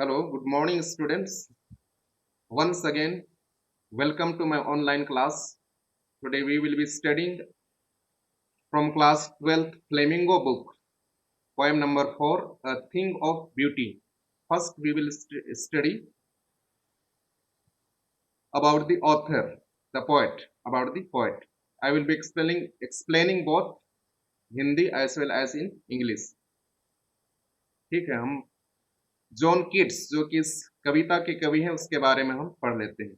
Hello, good morning, students. Once again, welcome to my online class. Today we will be studying from class 12th Flamingo book, poem number 4, A Thing of Beauty. First, we will study about the author, the poet, about the poet. I will be explaining both Hindi as well as in English. ठीक है, हम John Keats जो कि इस कविता के कवि हैं उसके बारे में हम पढ़ लेते हैं.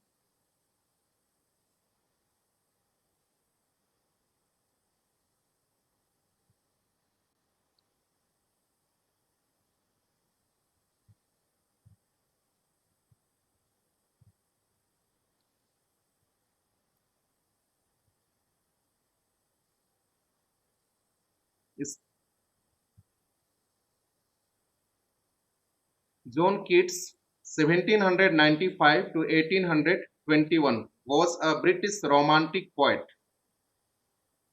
इस John Keats, 1795 to 1821, was a British romantic poet.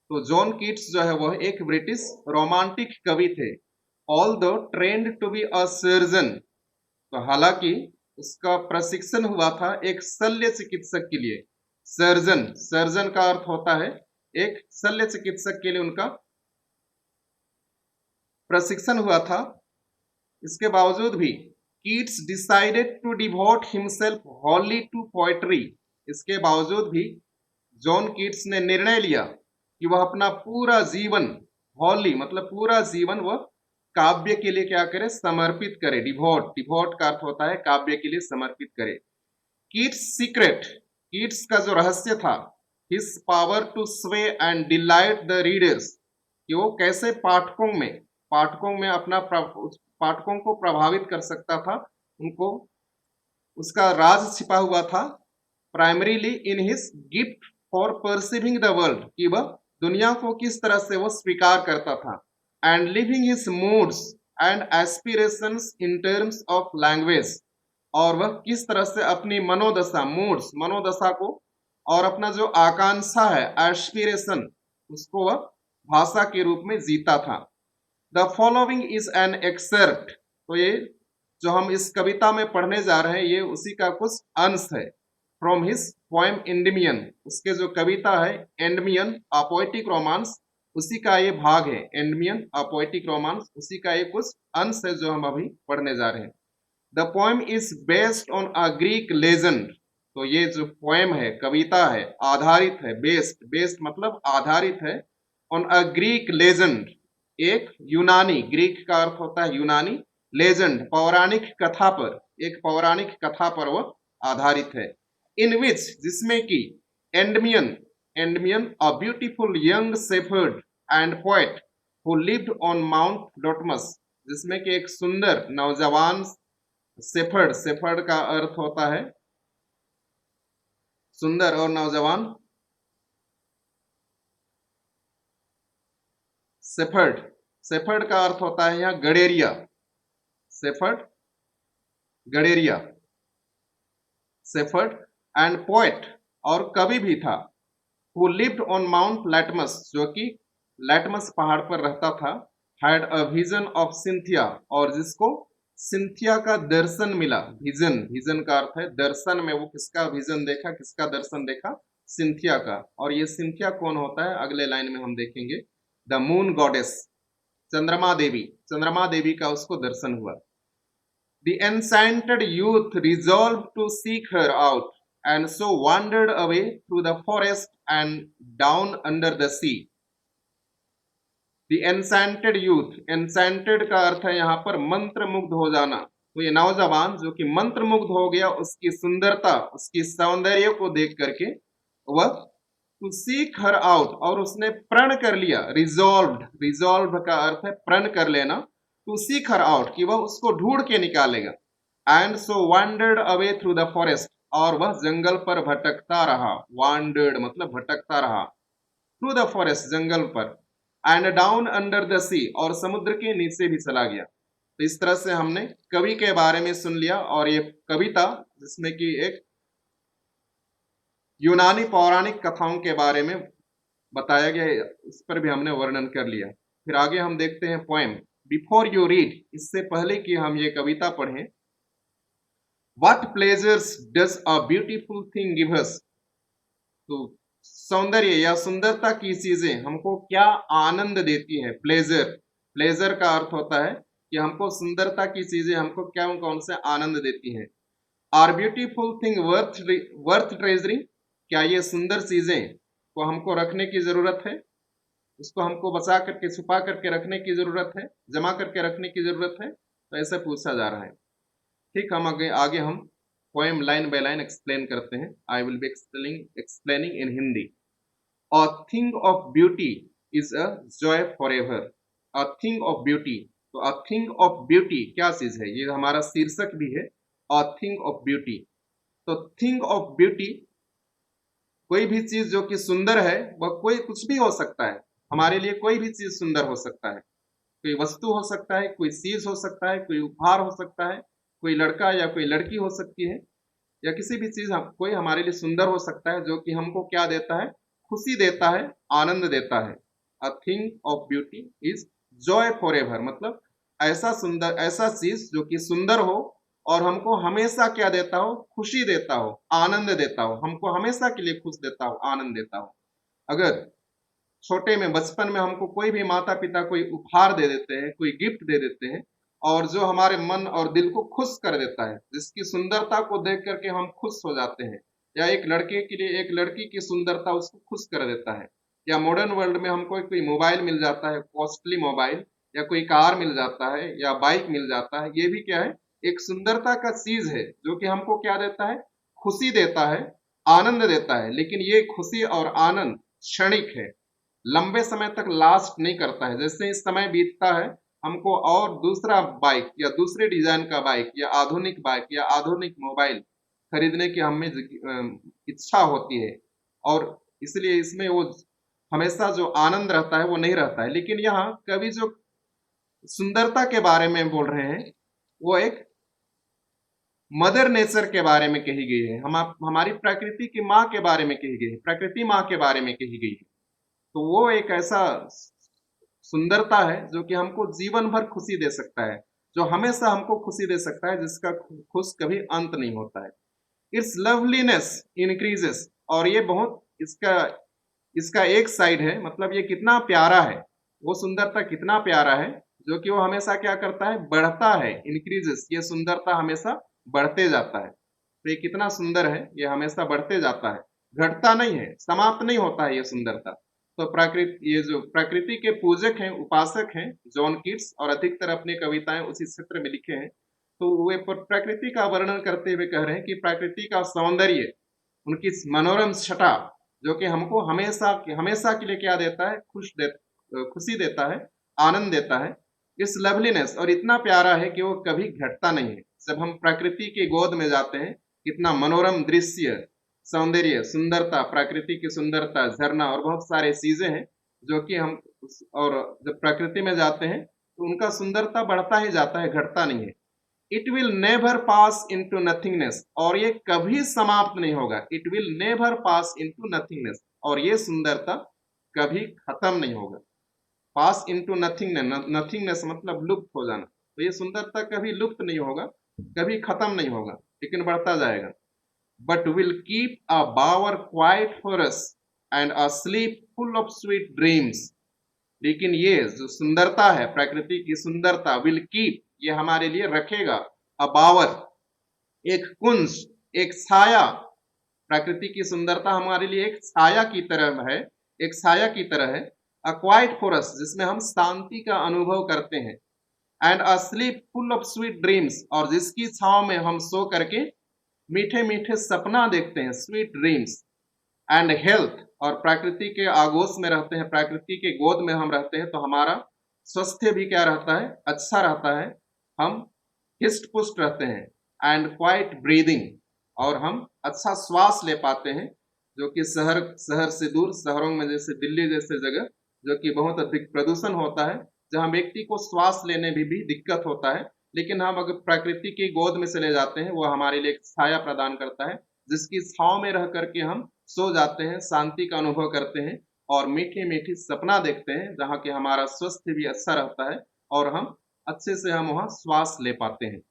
तो जॉन कीट्स जो है वह एक ब्रिटिश रोमांटिक कवि थे. Although trained to be a surgeon, तो हालांकि उसका प्रशिक्षण हुआ था एक शल्य चिकित्सक के लिए. सर्जन का अर्थ होता है एक शल्य चिकित्सक के लिए उनका प्रशिक्षण हुआ था. इसके बावजूद भी Keats decided to devote himself wholly to poetry. इसके बावजूद भी जॉन कीट्स ने निर्णय लिया कि वह अपना पूरा जीवन wholly मतलब पूरा जीवन वह काव्य के लिए क्या करे, समर्पित करे. डिवोट का अर्थ होता है काव्य के लिए समर्पित करे. कीट्स सीक्रेट, कीट्स का जो रहस्य था, his power to sway and delight the readers, कि वो कैसे पाठकों में अपना पाठकों को प्रभावित कर सकता था, उनको उसका राज छिपा हुआ था. Primarily in his gift for perceiving the world, कि वह दुनिया को किस तरह से वो स्वीकार करता था. And living his moods and aspirations in terms of language, और वह किस तरह से अपनी मनोदशा को और अपना जो आकांक्षा है एस्पिरेशन, उसको वह भाषा के रूप में जीता था. The following is an excerpt, तो ये जो हम इस कविता में पढ़ने जा रहे हैं ये उसी का कुछ अंश है. फ्रॉम हिज पोएम एंडमियन, उसके जो कविता है एंडमियन अ पोएटिक रोमांस, उसी का ये भाग है. एंडमियन अ पोएटिक रोमांस, उसी का ये कुछ अंश है जो हम अभी पढ़ने जा रहे हैं. The poem is based on a Greek legend, तो ये जो पोएम है, कविता है, आधारित है, बेस्ड मतलब आधारित है, ऑन अ ग्रीक लेजेंड, एक यूनानी, ग्रीक का अर्थ होता है यूनानी, लेजेंड पौराणिक कथा पर, एक पौराणिक कथा पर वह आधारित है. इन विच, जिसमें कि Endymion a beautiful young shepherd and poet who lived on mount Latmus, जिसमें कि एक सुंदर नौजवान शेफर्ड का अर्थ होता है सुंदर और नौजवान, शेफर्ड का अर्थ होता है यहाँ गडेरिया, शेफर्ड एंड पोएट, और कवि भी था. हु लिव्ड ऑन माउंट लैटमस, जो कि लैटमस पहाड़ पर रहता था. Had a vision of Cynthia, और जिसको सिंथिया का दर्शन मिला. विजन का अर्थ है दर्शन, में वो किसका विजन देखा, किसका दर्शन देखा, सिंथिया का. और ये सिंथिया कौन होता है अगले लाइन में हम देखेंगे. द मून गॉडेस, चंद्रमा देवी का उसको दर्शन हुआ. The enchanted youth resolved to seek her out, and so wandered away through the forest and down under the sea. The enchanted youth, enchanted का अर्थ है यहाँ पर मंत्र मुग्ध हो जाना. तो ये नौजवान जो कि मंत्र मुग्ध हो गया उसकी सुंदरता, उसकी सौंदर्य को देख करके, वह to seek her out, और उसने प्रण कर लिया. रिजॉल्व का अर्थ है प्रण कर लेना. to seek her out, कि वह उसको ढूंढ के निकालेगा. and so wandered away through the forest, और वह जंगल पर भटकता रहा. wandered मतलब भटकता रहा. through the forest, जंगल पर. and down under the sea, और समुद्र के नीचे भी चला गया. तो इस तरह से हमने कवि के बारे में सुन लिया, और ये कविता जिसमें कि एक यूनानी पौराणिक कथाओं के बारे में बताया गया, उस पर भी हमने वर्णन कर लिया. फिर आगे हम देखते हैं पोएम. बिफोर यू रीड, इससे पहले कि हम ये कविता पढ़ें, What pleasures does a beautiful thing give us? तो सौंदर्य या सुंदरता की चीजें हमको क्या आनंद देती है? प्लेजर, प्लेजर का अर्थ होता है कि हमको सुंदरता की चीजें हमको क्या कौन से आनंद देती हैं। Are beautiful thing worth treasuring? क्या ये सुंदर चीजें को हमको रखने की जरूरत है? उसको हमको बचा करके छुपा करके रखने की जरूरत है, जमा करके रखने की जरूरत है? तो ऐसे पूछा जा रहा है। ठीक, हम आगे आगे हम poem line by line explain करते हैं। I will be explaining in Hindi. A thing of beauty is a joy for ever. A thing of beauty, तो अ थिंग ऑफ ब्यूटी क्या चीज है? ये हमारा शीर्षक भी है, अ थिंग ऑफ ब्यूटी। तो थिंग ऑफ ब्यूटी कोई भी चीज जो कि सुंदर है, वह कोई कुछ भी हो सकता है। हमारे लिए कोई भी चीज सुंदर हो सकता है। कोई वस्तु हो सकता है, कोई चीज हो सकता है, कोई उपहार हो सकता है, कोई लड़का या कोई लड़की हो सकती है, या किसी भी चीज कोई हमारे लिए सुंदर हो सकता है जो कि हमको क्या देता है? खुशी देता है, आनंद देता है। A thing of beauty is Joy for ever, मतलब ऐसा सुंदर, ऐसा चीज जो कि सुंदर हो और हमको हमेशा क्या देता हो? खुशी देता हो, आनंद देता हो, हमको हमेशा के लिए खुश देता हो, आनंद देता हो। अगर छोटे में बचपन में हमको कोई भी माता पिता कोई उपहार दे देते हैं, कोई गिफ्ट दे देते हैं, और जो हमारे मन और दिल को खुश कर देता है, जिसकी सुंदरता को देख करके हम खुश हो जाते हैं, या एक लड़के के लिए एक लड़की की सुंदरता उसको खुश कर देता है, या मॉडर्न वर्ल्ड में हमको कोई मोबाइल मिल जाता है, कॉस्टली मोबाइल, या कोई कार मिल जाता है, या बाइक मिल जाता है, ये भी क्या है? एक सुंदरता का चीज है जो कि हमको क्या देता है? खुशी देता है, आनंद देता है। लेकिन ये खुशी और आनंद क्षणिक है, लंबे समय तक लास्ट नहीं करता है। जैसे ही समय बीतता है, हमको और दूसरा बाइक या दूसरे डिजाइन का बाइक या आधुनिक बाइक या आधुनिक मोबाइल खरीदने की हमें इच्छा होती है, और इसलिए इसमें वो हमेशा जो आनंद रहता है वो नहीं रहता है। लेकिन यहाँ कवि जो सुंदरता के बारे में बोल रहे हैं, वो एक मदर नेचर के बारे में कही गई है, हमारी प्रकृति की माँ के बारे में कही गई है, प्रकृति माँ के बारे में कही गई है। तो वो एक ऐसा सुंदरता है जो कि हमको जीवन भर खुशी दे सकता है, जो हमेशा हमको खुशी दे सकता है, जिसका खुश कभी अंत नहीं होता है। इट्स लवलीनेस इंक्रीजेस, और ये बहुत इसका इसका एक साइड है, मतलब ये कितना प्यारा है, वो सुंदरता कितना प्यारा है, जो कि वो हमेशा क्या करता है? बढ़ता है, इंक्रीजेस, ये सुंदरता हमेशा बढ़ते जाता है। तो ये कितना सुंदर है, ये हमेशा बढ़ते जाता है, घटता नहीं है, समाप्त नहीं होता है ये सुंदरता। तो प्रकृति, ये जो प्रकृति के पूजक हैं, उपासक हैं जॉन कीट्स, और अधिकतर अपनी कविताएं उसी क्षेत्र में लिखे हैं। तो वे प्रकृति का वर्णन करते हुए कह रहे हैं कि प्रकृति का सौंदर्य, उनकी मनोरम छटा, जो कि हमको हमेशा हमेशा के लिए क्या देता है? खुशी देता है, आनंद देता है। इस लवलीनेस, और इतना प्यारा है कि वो कभी घटता नहीं है। जब हम प्रकृति की गोद में जाते हैं, कितना मनोरम दृश्य, सौंदर्य, सुंदरता, प्रकृति की सुंदरता, झरना और बहुत सारे चीजें हैं जो कि हम और जब प्रकृति में जाते हैं तो उनका सुंदरता बढ़ता ही जाता है, घटता नहीं है। It will never pass into nothingness, और ये कभी समाप्त नहीं होगा। It will never pass into nothingness, और ये सुंदरता कभी खत्म नहीं होगा। पास इनटू नथिंगनेस, नथिंगनेस मतलब लुप्त हो जाना, तो ये सुंदरता कभी लुप्त नहीं होगा, कभी खत्म नहीं होगा, लेकिन बढ़ता जाएगा। But will keep a bower quiet for us and a sleep full of sweet dreams. लेकिन ये जो सुंदरता है, प्रकृति की सुंदरता, विल कीप, ये हमारे लिए रखेगा, अ बावर, एक कुंज, एक छाया। प्रकृति की सुंदरता हमारे लिए एक छाया की तरह है, एक छाया की तरह है। अ क्वाइट फॉर अस, जिसमें हम शांति का अनुभव करते हैं, and a sleep full of sweet dreams, और जिसकी छाव में हम सो करके मीठे मीठे सपना देखते हैं, स्वीट ड्रीम्स। एंड हेल्थ, और प्रकृति के आगोश में रहते हैं, प्रकृति के गोद में हम रहते हैं, तो हमारा स्वास्थ्य भी क्या रहता है? अच्छा रहता है, हम हिस्ट पुष्ट रहते हैं। एंड क्वाइट ब्रीदिंग, और हम अच्छा श्वास ले पाते हैं, जो कि शहर शहर से दूर, शहरों में जैसे दिल्ली जैसे जगह जो कि बहुत अधिक प्रदूषण होता है, जहाँ व्यक्ति को श्वास लेने में भी दिक्कत होता है। लेकिन हम अगर प्रकृति की गोद में चले जाते हैं, वो हमारे लिए एक छाया प्रदान करता है, जिसकी छाव में रह करके हम सो जाते हैं, शांति का अनुभव करते हैं, और मीठी मीठी सपना देखते हैं, जहाँ कि हमारा स्वास्थ्य भी अच्छा रहता है, और हम अच्छे से हम वहाँ श्वास ले पाते हैं।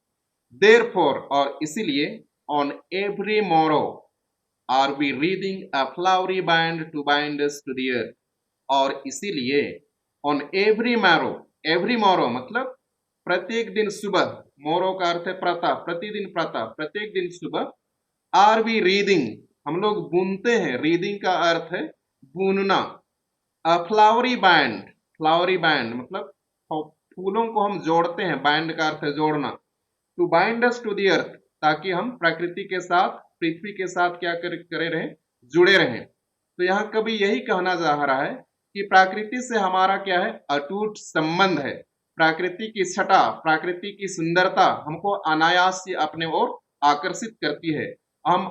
देयरफॉर और इसीलिए on every morrow are we wreathing a flowery band to bind us to the earth. और इसीलिए ऑन एवरी मोरो मतलब प्रत्येक दिन सुबह, मोरो का अर्थ है प्रातः, प्रतिदिन प्रातः, प्रत्येक दिन सुबह आर वी रीडिंग हम लोग बुनते हैं, रीडिंग का अर्थ है बुनना। अ फ्लावरी बैंड मतलब फूलों को हम जोड़ते हैं, बैंड का अर्थ है जोड़ना। To bind us to the earth ताकि हम प्रकृति के साथ, पृथ्वी के साथ क्या करे रहें, जुड़े रहें। तो यहाँ कवि यही कहना चाह रहा है कि प्रकृति से हमारा क्या है, अटूट संबंध है। प्रकृति की छटा, प्रकृति की सुंदरता हमको अनायास ही अपने ओर आकर्षित करती है। हम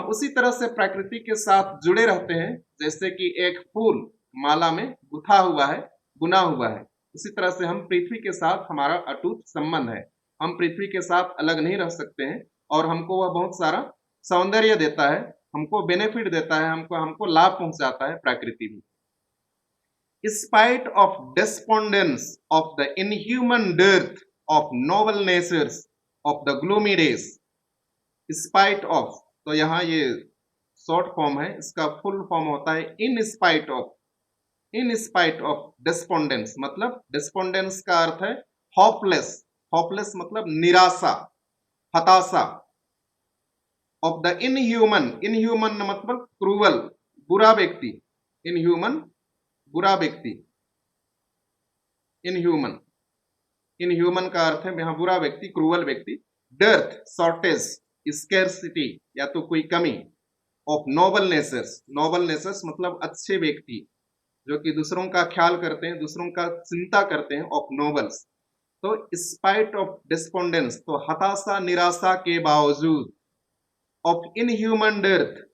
उसी तरह से प्रकृति के साथ जुड़े रहते हैं जैसे कि एक फूल माला में गुथा हुआ है, बुना हुआ है। उसी तरह से हम पृथ्वी के साथ हमारा अटूट संबंध है। हम पृथ्वी के साथ अलग नहीं रह सकते हैं और हमको वह बहुत सारा सौंदर्य देता है, हमको बेनिफिट देता है, हमको लाभ पहुंचाता है प्रकृति भी। Spite of despondence of the inhuman dearth of noble natures of the gloomy days, spite of तो यहाँ ये शॉर्ट फॉर्म है, इसका फुल फॉर्म होता है इन स्पाइट ऑफ डिस्पोंडेंस मतलब डिस्पोंडेंस का अर्थ है होपलेस, होपलेस मतलब निराशा, हताशा। ऑफ द इनह्यूमन, इनह्यूमन मतलब क्रूवल, बुरा व्यक्ति, इनह्यूमन बुरा व्यक्ति, इनह्यूमन, इनह्यूमन का अर्थ है यहाँ बुरा व्यक्ति, क्रूवल व्यक्ति। डर्थ शॉर्टेज, स्कैर्सिटी या तो कोई कमी। ऑफ नोबल नेचर्स मतलब अच्छे व्यक्ति जो कि दूसरों का ख्याल करते हैं, दूसरों का चिंता करते हैं, ऑफ नोबल्स। तो स्पाइट ऑफ डिस्पोंडेंस तो हताशा निराशा के बावजूद, ऑफ इनह्यूमन डेथ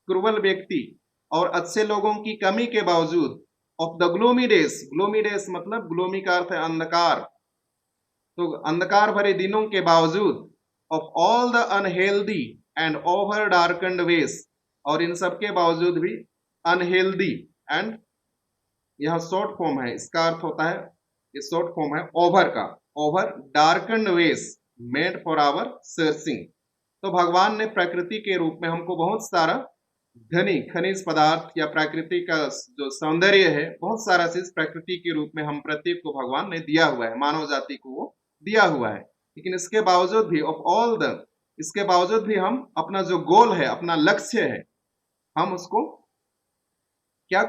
क्रूवल व्यक्ति और अच्छे लोगों की कमी के बावजूद, ऑफ द ग्लोमी डेज मतलब ग्लोमी का अर्थ है अंधकार, तो अंधकार भरे दिनों के बावजूद, of all the unhealthy and over darkened ways और इन सब के बावजूद भी अनहेल्दी एंड यह शॉर्ट फॉर्म है, इसका अर्थ होता है, ये शॉर्ट फॉर्म है ओवर का, over darkened ways made for our searching. तो भगवान ने प्रकृति के रूप में हमको बहुत सारा धनी खनिज पदार्थ या प्रकृति का जो सौंदर्य है, बहुत सारा चीज प्रकृति के रूप में हम प्रत्येक को भगवान ने दिया हुआ है, मानव जाति को वो दिया हुआ है। लेकिन इसके बावजूद भी ऑफ ऑल द, इसके बावजूद भी हम अपना जो गोल है, अपना लक्ष्य है, हम उसको क्या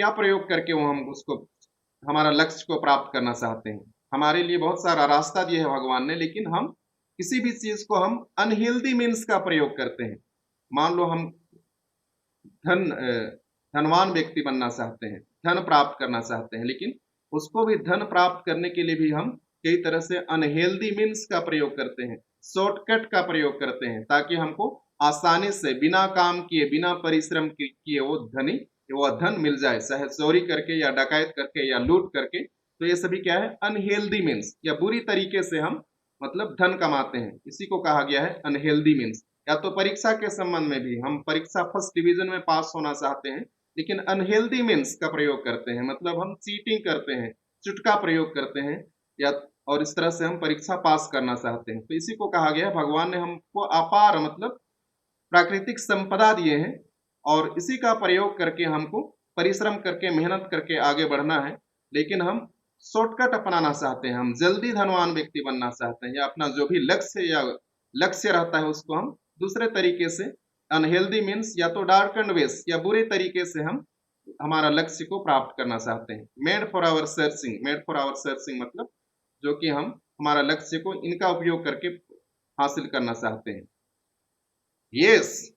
प्रयोग करके वो हम उसको हमारा लक्ष्य को प्राप्त करना चाहते हैं। हमारे लिए बहुत सारा रास्ता दिया है भगवान ने, लेकिन हम किसी भी चीज को हम अनहेल्दी मीन्स का प्रयोग करते हैं। मान लो हम धनवान व्यक्ति बनना चाहते हैं, धन प्राप्त करना चाहते हैं, लेकिन उसको भी धन प्राप्त करने के लिए भी हम कई तरह से अनहेल्दी मीन्स का प्रयोग करते हैं, शॉर्टकट का प्रयोग करते हैं, ताकि हमको आसानी से बिना काम किए, बिना परिश्रम किए वो धन मिल जाए, चाहे चोरी करके या डकैत करके या लूट करके। तो ये सभी क्या है, अनहेल्दी मीन्स या बुरी तरीके से हम मतलब धन कमाते हैं, इसी को कहा गया है अनहेल्दी मीन्स। या तो परीक्षा के संबंध में भी हम परीक्षा फर्स्ट डिवीजन में पास होना चाहते हैं, लेकिन अनहेल्दी मीन्स का प्रयोग करते हैं, मतलब हम चीटिंग करते हैं, चुटका प्रयोग करते हैं, या और इस तरह से हम परीक्षा पास करना चाहते हैं। तो इसी को कहा गया है, भगवान ने हमको अपार मतलब प्राकृतिक संपदा दिए हैं और इसी का प्रयोग करके हमको परिश्रम करके मेहनत करके आगे बढ़ना है। लेकिन हम शॉर्टकट अपनाना चाहते हैं, हम जल्दी धनवान व्यक्ति बनना चाहते हैं, या अपना जो भी लक्ष्य रहता है उसको हम दूसरे तरीके से अनहेल्दी मीन्स या तो डार्क एंड वेस या बुरे तरीके से हम हमारा लक्ष्य को प्राप्त करना चाहते हैं। मेड फॉर आवर सर्चिंग मतलब जो कि हम हमारा लक्ष्य को इनका उपयोग करके हासिल करना चाहते हैं। यस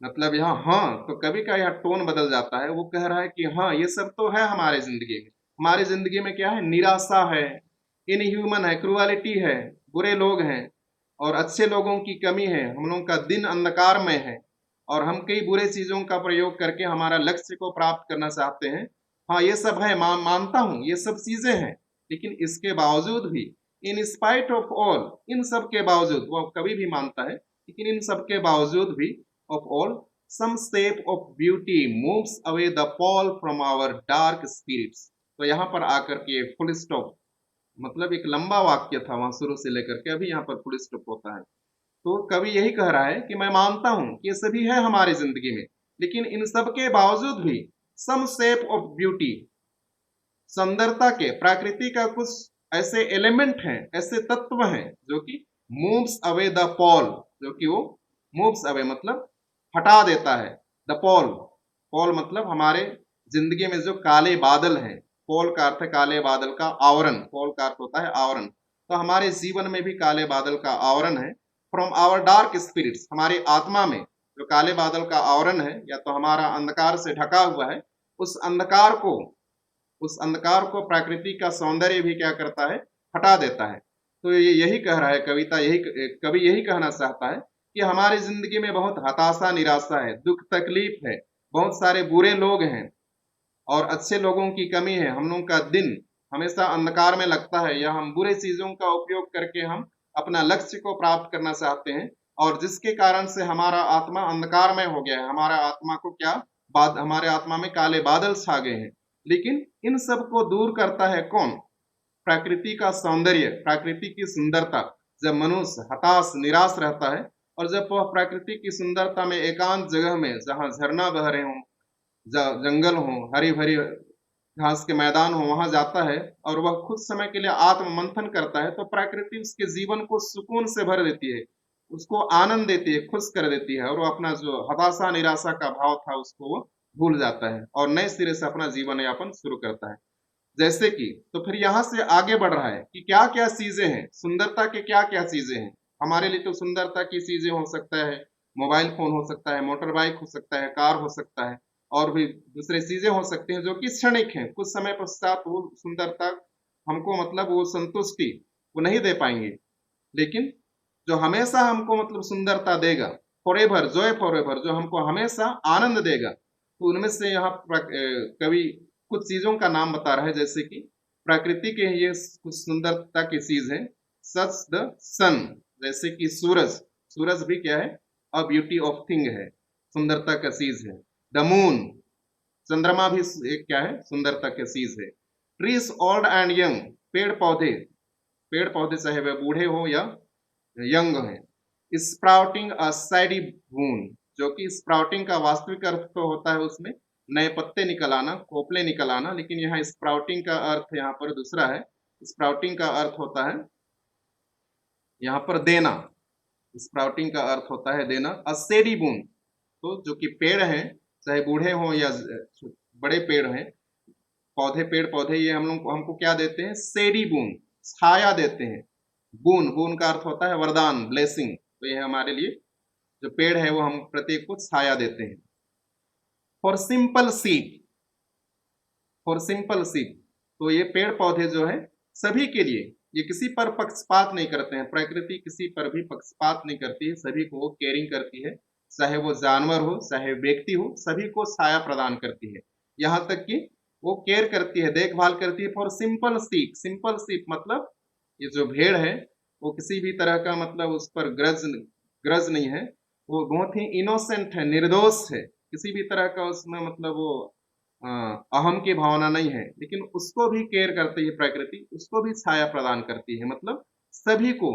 मतलब यहाँ हाँ, तो कभी का यह टोन बदल जाता है, वो कह रहा है कि हाँ ये सब तो है हमारे जिंदगी में, हमारी जिंदगी में क्या है, निराशा है, इनह्यूमन है, क्रूअलिटी है, बुरे लोग हैं और अच्छे लोगों की कमी है, हम लोगों का दिन अंधकार में है और हम कई बुरे चीजों का प्रयोग करके हमारा लक्ष्य को प्राप्त करना चाहते हैं। हाँ ये सब है, मानता हूँ ये सब चीजें हैं, लेकिन इसके बावजूद भी, इन स्पाइट ऑफ ऑल, इन सब के बावजूद, वो कभी भी मानता है, लेकिन इन सब के बावजूद भी, of all, some shape of beauty moves away the pall from our dark spirits। तो यहाँ पर आकर के फुल स्टॉप मतलब एक लंबा वाक्य था वहां शुरू से लेकर के, अभी यहाँ पर फुल स्टॉप होता है। तो कवि यही कह रहा है कि मैं मानता हूं कि ये सभी है हमारी जिंदगी में, लेकिन इन सब के बावजूद भी सम शेप ऑफ ब्यूटी, सुंदरता के, प्रकृति का कुछ ऐसे एलिमेंट हैं, ऐसे तत्व हैं जो कि मूव्स अवे द पॉल, जो कि वो मूव्स अवे मतलब हटा देता है, द पॉल, पॉल मतलब हमारे जिंदगी में जो काले बादल हैं, पॉल का अर्थ है काले बादल का आवरण, पॉल का अर्थ होता है आवरण, तो हमारे जीवन में भी काले बादल का आवरण है। फ्रॉम आवर डार्क स्पिरिट्स, हमारी आत्मा में जो काले बादल का आवरण है या तो हमारा अंधकार से ढका हुआ है, उस अंधकार को, उस अंधकार को प्रकृति का सौंदर्य भी क्या करता है, हटा देता है। तो ये यही कह रहा है कविता, यही कवि यही कहना चाहता है कि हमारी जिंदगी में बहुत हताशा निराशा है, दुख तकलीफ है, बहुत सारे बुरे लोग हैं और अच्छे लोगों की कमी है। हम लोगों का दिन हमेशा अंधकार में लगता है, या हम बुरे चीजों का उपयोग करके हम अपना लक्ष्य को प्राप्त करना चाहते हैं, और जिसके कारण से हमारा आत्मा अंधकार में हो गया है, हमारा आत्मा को क्या हमारे आत्मा में काले बादल छा गए हैं। लेकिन इन सब को दूर करता है कौन? प्रकृति का सौंदर्य, प्रकृति की सुंदरता। जब मनुष्य हताश निराश रहता है और जब वह प्रकृति की सुंदरता में एकांत जगह में, जहाँ झरना बह रहे हों, जंगल हो, हरी भरी घास के मैदान हो, वहां जाता है और वह कुछ समय के लिए आत्म मंथन करता है, तो प्रकृति उसके जीवन को सुकून से भर देती है, उसको आनंद देती है, खुश कर देती है, और वो अपना जो हताशा निराशा का भाव था उसको वो भूल जाता है और नए सिरे से अपना जीवन यापन शुरू करता है। जैसे कि, तो फिर यहाँ से आगे बढ़ रहा है कि क्या क्या चीजें हैं, सुंदरता के क्या क्या चीजें हैं हमारे लिए। तो सुंदरता की चीजें हो सकता है मोबाइल फोन, हो सकता है मोटर बाइक, हो सकता है कार, हो सकता है और भी दूसरे चीजें हो सकती हैं जो कि क्षणिक हैं, कुछ समय पश्चात वो सुंदरता हमको मतलब वो संतुष्टि वो नहीं दे पाएंगे। लेकिन जो हमेशा हमको मतलब सुंदरता देगा, फॉरएवर, जॉय फॉरएवर, जो हमको हमेशा आनंद देगा, तो उनमें से यहाँ कवि कुछ चीजों का नाम बता रहा है। जैसे कि प्रकृति के ये कुछ सुंदरता की चीज है, सच द सन, जैसे कि सूरज, सूरज भी क्या है, अ ब्यूटी ऑफ थिंग है, सुंदरता का चीज है। द मून, चंद्रमा भी एक क्या है, सुंदरता का चीज है। ट्रीज ओल्ड एंड यंग, पेड़ पौधे, पेड़ पौधे चाहे वह बूढ़े हो या यंग है। स्प्राउटिंग अ सैडी बून, जो कि स्प्राउटिंग का वास्तविक अर्थ तो होता है उसमें नए पत्ते निकल आना, कोपले निकल आना, लेकिन यहाँ स्प्राउटिंग का अर्थ यहाँ पर दूसरा है। स्प्राउटिंग का अर्थ होता है यहाँ पर देना, स्प्राउटिंग का अर्थ होता है देना। अ सेडी बून, तो जो कि पेड़ हैं, चाहे बूढ़े हों या बड़े पेड़ हैं, पौधे, पेड़ पौधे, ये हम लोग हमको क्या देते हैं, सेडी बून, छाया देते हैं। बून, बून का अर्थ होता है वरदान, ब्लेसिंग, तो ये हमारे लिए जो पेड़ है वो हम प्रत्येक को छाया देते हैं। फॉर सिंपल सीप, फॉर सिंपल सीप, तो ये पेड़ पौधे जो है सभी के लिए, ये किसी पर पक्षपात नहीं करते हैं, प्रकृति किसी पर भी पक्षपात नहीं करती है, सभी को वो केयरिंग करती है, चाहे वो जानवर हो चाहे व्यक्ति हो, सभी को छाया प्रदान करती है। यहाँ तक कि वो केयर करती है, देखभाल करती है। फॉर सिंपल सीप, सिंपल सीप मतलब ये जो भेड़ है वो किसी भी तरह का मतलब उस पर ग्रज ग्रज नहीं है, वो बहुत ही इनोसेंट है, निर्दोष है, किसी भी तरह का उसमें मतलब वो अहम की भावना नहीं है, लेकिन उसको भी केयर करती है प्रकृति, उसको भी छाया प्रदान करती है, मतलब सभी को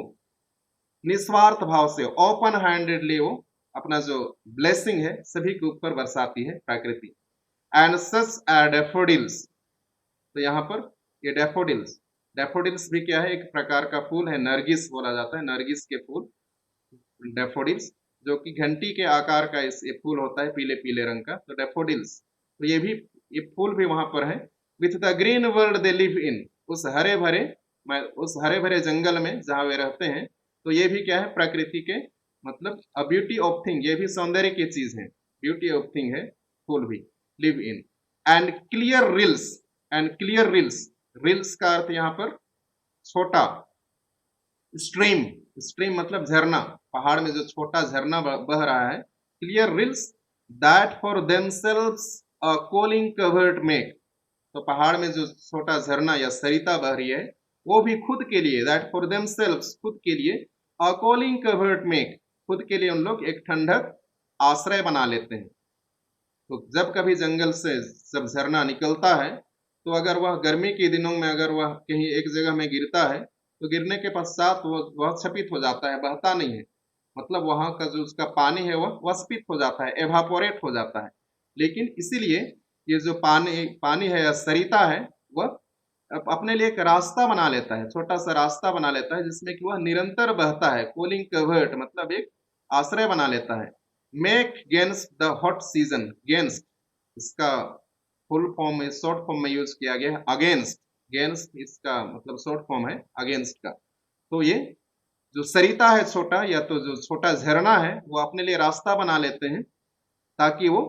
निस्वार्थ भाव से ओपन हैंडेडली वो अपना जो ब्लेसिंग है सभी के ऊपर बरसाती है प्रकृति। एंड सच डैफोडिल्स, तो यहाँ पर ये डैफोडिल्स, डैफोडिल्स भी क्या है, एक प्रकार का फूल है, नरगिस बोला जाता है, नरगिस के फूल डैफोडिल्स, जो कि घंटी के आकार का ये फूल होता है, पीले पीले रंग का, तो डैफोडिल्स, तो ये भी, ये फूल भी वहां पर है। With the green world they live in, उस हरे भरे, उस हरे भरे जंगल में जहाँ वे रहते हैं, तो ये भी क्या है, प्रकृति के मतलब अ ब्यूटी ऑफ थिंग, ये भी सौंदर्य की चीज है, ब्यूटी ऑफ थिंग है फूल भी, live in. And clear reels, and clear reels, reels का अर्थ यहाँ पर छोटा, स्ट्रीम, स्ट्रीम मतलब झरना, पहाड़ में जो छोटा झरना बह रहा है। Clear rills that for themselves a cooling covert make, तो पहाड़ में जो छोटा झरना या सरिता बह रही है वो भी खुद के लिए, दैट फॉर देमसेल्व्स, खुद के लिए, अ कोलिंग कवर्ड मेक, खुद के लिए उन लोग एक ठंडक आश्रय बना लेते हैं। तो जब कभी जंगल से जब झरना निकलता है तो अगर वह गर्मी के दिनों में अगर वह कहीं एक जगह में गिरता है तो गिरने के पश्चात वह क्षपित हो जाता है, बहता नहीं है। मतलब वहां का जो उसका पानी है वह वाष्पित हो जाता है, एवापोरेट हो जाता है। लेकिन इसीलिए ये जो पानी पानी है या सरिता है वह अपने लिए एक रास्ता बना लेता है, छोटा सा रास्ता बना लेता है जिसमें कि वह निरंतर बहता है। कूलिंग कवर्ट मतलब एक आश्रय बना लेता है। मेक गेंस्ट द हॉट सीजन, गेंस्ट इसका फुल फॉर्म में शॉर्ट फॉर्म में यूज किया गया है अगेंस्ट। गेंस्ट इसका मतलब शॉर्ट फॉर्म है अगेंस्ट का। तो ये जो सरिता है छोटा या तो जो छोटा झरना है वो अपने लिए रास्ता बना लेते हैं ताकि वो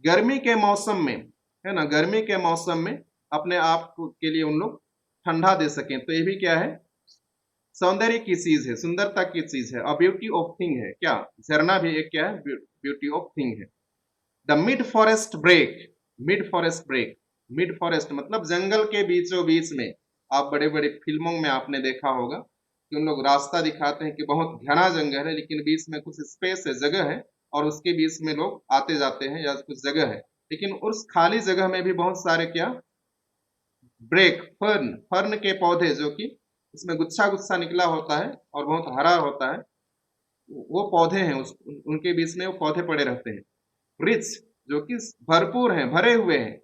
गर्मी के मौसम में, है ना, गर्मी के मौसम में अपने आप के लिए उन लोग ठंडा दे सकें। तो ये भी क्या है, सौंदर्य की चीज है, सुंदरता की चीज है, और ब्यूटी ऑफ थिंग है। क्या झरना भी एक क्या है, ब्यूटी ऑफ थिंग है। The mid forest brake, mid forest brake, mid forest मतलब जंगल के बीचों बीच में। आप बड़े बड़े फिल्मों में आपने देखा होगा कि उन लोग रास्ता दिखाते हैं कि बहुत घना जंगल है लेकिन बीच में कुछ स्पेस है, जगह है, और उसके बीच में लोग आते जाते हैं या कुछ जगह है। लेकिन उस खाली जगह में भी बहुत सारे क्या, ब्रेक, फर्न, फर्न के पौधे जो कि उसमें गुच्छा गुच्छा निकला होता है और बहुत हरा होता है, वो पौधे हैं, उनके बीच में वो पौधे पड़े रहते हैं। रिच जो कि भरपूर हैं, भरे हुए हैं।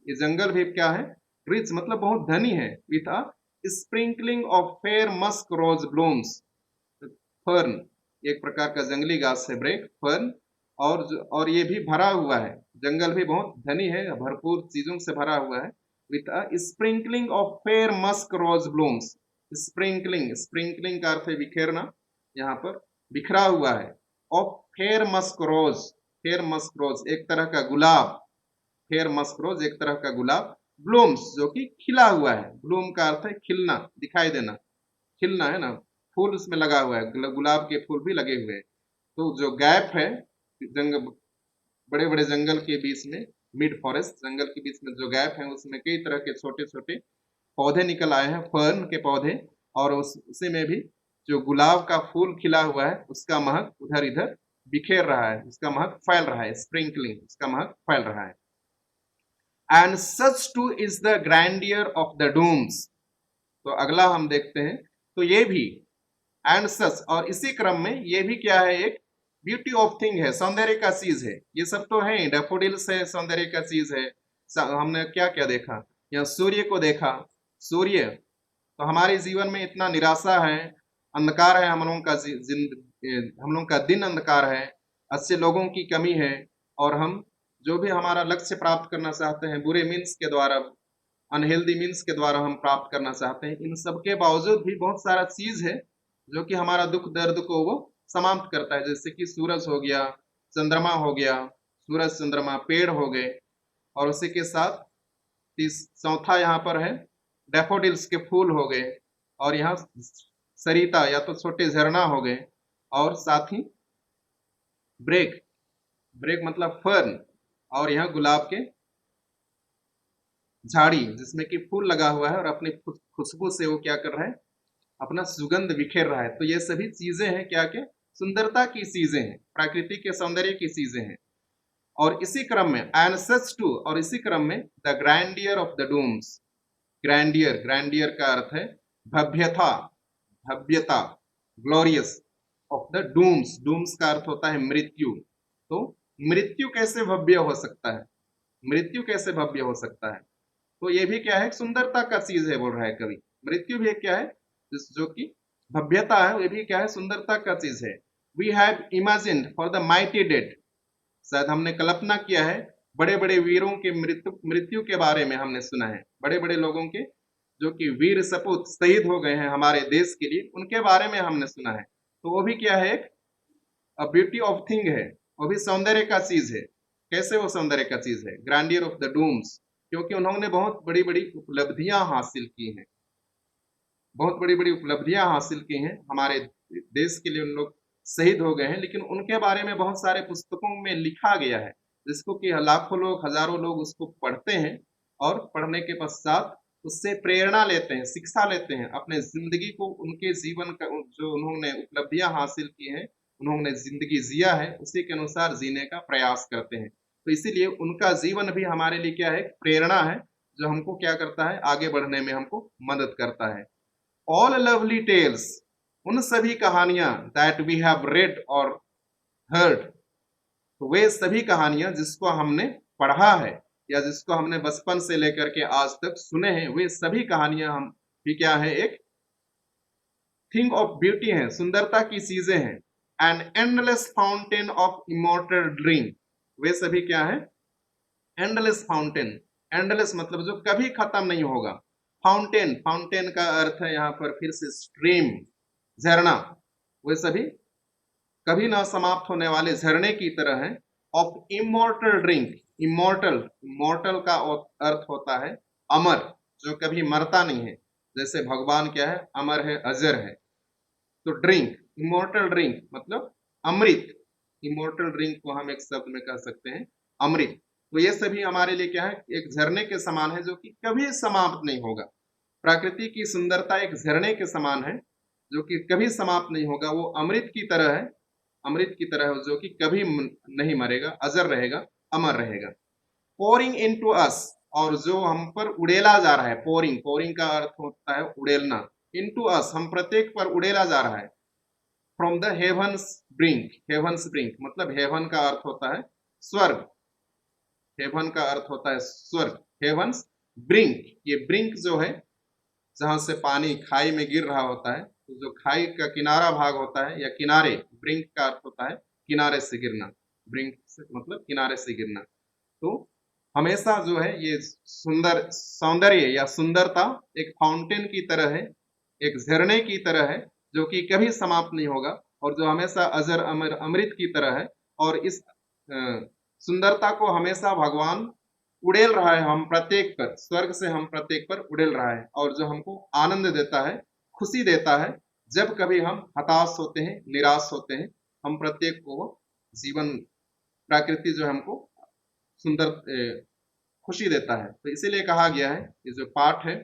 ये जंगल भी क्या है, रिच मतलब बहुत धनी है। With a sprinkling of fair musk rose blooms, fern एक प्रकार का जंगली घास है, ब्रेक फर्न। और ये भी भरा हुआ है, जंगल भी बहुत धनी है, भरपूर चीजों से भरा हुआ है। With a sprinkling of fair musk rose blooms, sprinkling, sprinkling का अर्थ है बिखेरना, यहाँ पर बिखरा हुआ है। Of fair musk rose, fair musk rose एक तरह का गुलाब, फेयर मस्क रोज एक तरह का गुलाब। ब्लूम्स जो कि खिला हुआ है, ब्लूम का अर्थ है खिलना, दिखाई देना, खिलना है ना, फूल उसमें लगा हुआ है, गुलाब के फूल भी लगे हुए हैं। तो जो गैप है जंगल, बड़े बड़े जंगल के बीच में, मिड फॉरेस्ट जंगल के बीच में जो गैप है उसमें कई तरह के छोटे छोटे पौधे निकल आए हैं, फर्न के पौधे। और उसी में भी जो गुलाब का फूल खिला हुआ है उसका महक उधर इधर बिखेर रहा है, उसका महक फैल रहा है, स्प्रिंकलिंग, उसका महक फैल रहा है। And such too is the grandeur of the dooms. तो अगला हम देखते हैं, तो ये भी एंड सच, और इसी क्रम में ये भी क्या है, एक ब्यूटी ऑफ थिंग है, सौंदर्य का चीज है। ये सब तो है, डैफोडिल्स है, सौंदर्य का चीज है। हमने क्या क्या देखा, यहाँ सूर्य को देखा। सूर्य तो हमारे जीवन में इतना निराशा है, अंधकार है, हम लोगों का हम लोगों का दिन अंधकार है, अच्छे लोगों की कमी है, और हम जो भी हमारा लक्ष्य प्राप्त करना चाहते हैं बुरे मीन्स के द्वारा, अनहेल्दी मीन्स के द्वारा हम प्राप्त करना चाहते हैं, इन सब के बावजूद भी बहुत सारा चीज है जो कि हमारा दुख दर्द को वो समाप्त करता है। जैसे कि सूरज हो गया, चंद्रमा हो गया, सूरज चंद्रमा, पेड़ हो गए, और उसी के साथ चौथा यहाँ पर है डैफोडिल्स के फूल हो गए, और यहाँ सरिता या तो छोटे झरना हो गए, और साथ ही ब्रेक, ब्रेक मतलब फर्न, और यहाँ गुलाब के झाड़ी जिसमें कि फूल लगा हुआ है और अपनी खुशबू से वो क्या कर रहा है, अपना सुगंध बिखेर रहा है। तो ये सभी चीजें हैं क्या के, सुंदरता की चीजें हैं, प्रकृति के सौंदर्य की चीजें हैं। और इसी क्रम में एंड सच टू, और इसी क्रम में the grandeur of the dooms, grandeur, grandeur का अर्थ है भव्यता, भव्यता, glorious, of the dooms, dooms का अर्थ होता है मृत्यु। तो मृत्यु कैसे भव्य हो सकता है, मृत्यु कैसे भव्य हो सकता है, तो ये भी क्या है, सुंदरता का चीज है, बोल रहा है कवि। मृत्यु भी क्या है, जो कि भव्यता है, ये भी क्या है, सुंदरता का चीज है। We have imagined for the mighty dead, शायद हमने कल्पना किया है बड़े बड़े वीरों के मृत्यु, मृत्यु के बारे में हमने सुना है, बड़े बड़े लोगों के जो कि वीर सपूत शहीद हो गए हैं हमारे देश के लिए, उनके बारे में हमने सुना है। तो वो भी क्या है, एक ब्यूटी ऑफ थिंग है, वो भी सौंदर्य का चीज है। कैसे वो सौंदर्य का चीज है, ग्रैंडियर ऑफ द डूम्स, क्योंकि उन्होंने बहुत बड़ी बड़ी उपलब्धियां हासिल की हैं, बहुत बड़ी बड़ी उपलब्धियां हासिल की हैं, हमारे देश के लिए उन लोग शहीद हो गए हैं, लेकिन उनके बारे में बहुत सारे पुस्तकों में लिखा गया है जिसको कि लाखों लोग, हजारों लोग उसको पढ़ते हैं, और पढ़ने के पश्चात उससे प्रेरणा लेते हैं, शिक्षा लेते हैं, अपने जिंदगी को, उनके जीवन का जो उन्होंने उपलब्धियां हासिल की हैं, उन्होंने जिंदगी जिया है, उसी के अनुसार जीने का प्रयास करते हैं। तो इसीलिए उनका जीवन भी हमारे लिए क्या है, प्रेरणा है, जो हमको क्या करता है, आगे बढ़ने में हमको मदद करता है। ऑल लवली टेल्स, उन सभी कहानियां दैट वी हैव रेड और हर्ड, तो वे सभी कहानियां जिसको हमने पढ़ा है या जिसको हमने बचपन से लेकर के आज तक सुने हैं, वे सभी कहानियां हम भी क्या है, एक थिंग ऑफ ब्यूटी है, सुंदरता की चीजें हैं। And endless fountain of immortal dream, वे सभी क्या है, एंडलेस फाउंटेन। एंडलेस मतलब जो कभी खत्म नहीं होगा। फाउंटेन, फाउंटेन का अर्थ है यहाँ पर फिर से स्ट्रीम, झरना, वे सभी कभी ना समाप्त होने वाले झरने की तरह है। Of immortal drink, immortal, immortal का अर्थ होता है अमर, जो कभी मरता नहीं है। जैसे भगवान क्या है, अमर है, अजर है। तो ड्रिंक, इमोर्टल ड्रिंक मतलब अमृत। इमोर्टल ड्रिंक को हम एक शब्द में कह सकते हैं अमृत। तो ये सभी हमारे लिए क्या है, एक झरने के समान है जो कि कभी समाप्त नहीं होगा। प्रकृति की सुंदरता एक झरने के समान है जो कि कभी समाप्त नहीं होगा। वो अमृत की तरह है, अमृत की तरह है जो कि कभी नहीं मरेगा, अजर रहेगा, अमर रहेगा। पोरिंग इनटू अस, और जो हम पर उड़ेला जा रहा है। पोरिंग, पोरिंग का अर्थ होता है उड़ेलना। इनटू अस, हम प्रत्येक पर उड़ेला जा रहा है। From the heavens brink, heavens brink मतलब हेवन का अर्थ होता है स्वर्ग, हेवन का अर्थ होता है स्वर्ग। हेवंस ब्रिंक, ये ब्रिंक जो है जहां से पानी खाई में गिर रहा होता है, तो जो खाई का किनारा भाग होता है या किनारे, ब्रिंक का अर्थ होता है किनारे से गिरना, ब्रिंक से मतलब किनारे से गिरना। तो हमेशा जो है ये सुंदर सौंदर्य या सुंदरता एक फाउंटेन की तरह है, एक झरने की तरह है जो कि कभी समाप्त नहीं होगा और जो हमेशा अजर अमर अमृत की तरह है। और इस सुंदरता को हमेशा भगवान उड़ेल रहा है हम प्रत्येक पर, स्वर्ग से हम प्रत्येक पर उड़ेल रहा है, और जो हमको आनंद देता है, खुशी देता है। जब कभी हम हताश होते हैं, निराश होते हैं, हम प्रत्येक को जीवन, प्रकृति जो हमको सुंदर खुशी देता है। तो इसीलिए कहा गया है, ये जो पाठ है,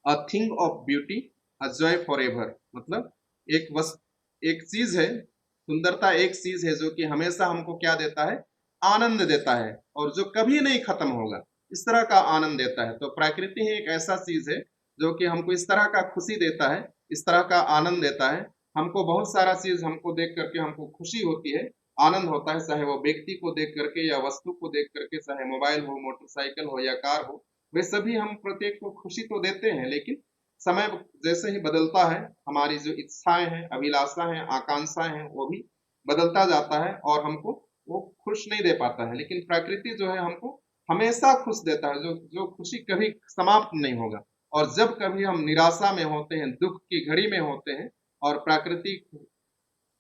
a thing of beauty a joy for ever, मतलब एक चीज है, सुंदरता एक चीज है जो कि हमेशा हमको क्या देता है, आनंद देता है, और जो कभी नहीं खत्म होगा, इस तरह का आनंद देता है। तो प्रकृति ही एक ऐसा चीज है जो कि हमको इस तरह का खुशी देता है, इस तरह का आनंद देता है। हमको बहुत सारा चीज हमको देख करके हमको खुशी होती है, आनंद होता है, चाहे वो व्यक्ति को देख करके या वस्तु को देख करके, चाहे मोबाइल हो, मोटरसाइकिल हो या कार हो, वे सभी हम प्रत्येक को खुशी तो देते हैं। लेकिन समय जैसे ही बदलता है, हमारी जो इच्छाएं हैं, अभिलाषा हैं, आकांक्षाएं हैं, वो भी बदलता जाता है और हमको वो खुश नहीं दे पाता है। लेकिन प्रकृति जो है हमको हमेशा खुश देता है, जो जो खुशी कभी समाप्त नहीं होगा। और जब कभी हम निराशा में होते हैं, दुख की घड़ी में होते हैं, और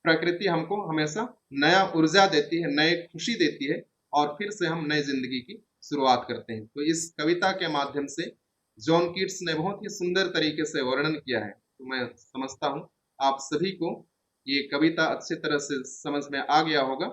प्रकृति हमको हमेशा नया ऊर्जा देती है, नई खुशी देती है, और फिर से हम नई जिंदगी की शुरुआत करते हैं। तो इस कविता के माध्यम से जॉन कीट्स ने बहुत ही सुंदर तरीके से वर्णन किया है। तो मैं समझता हूँ आप सभी को ये कविता अच्छी तरह से समझ में आ गया होगा।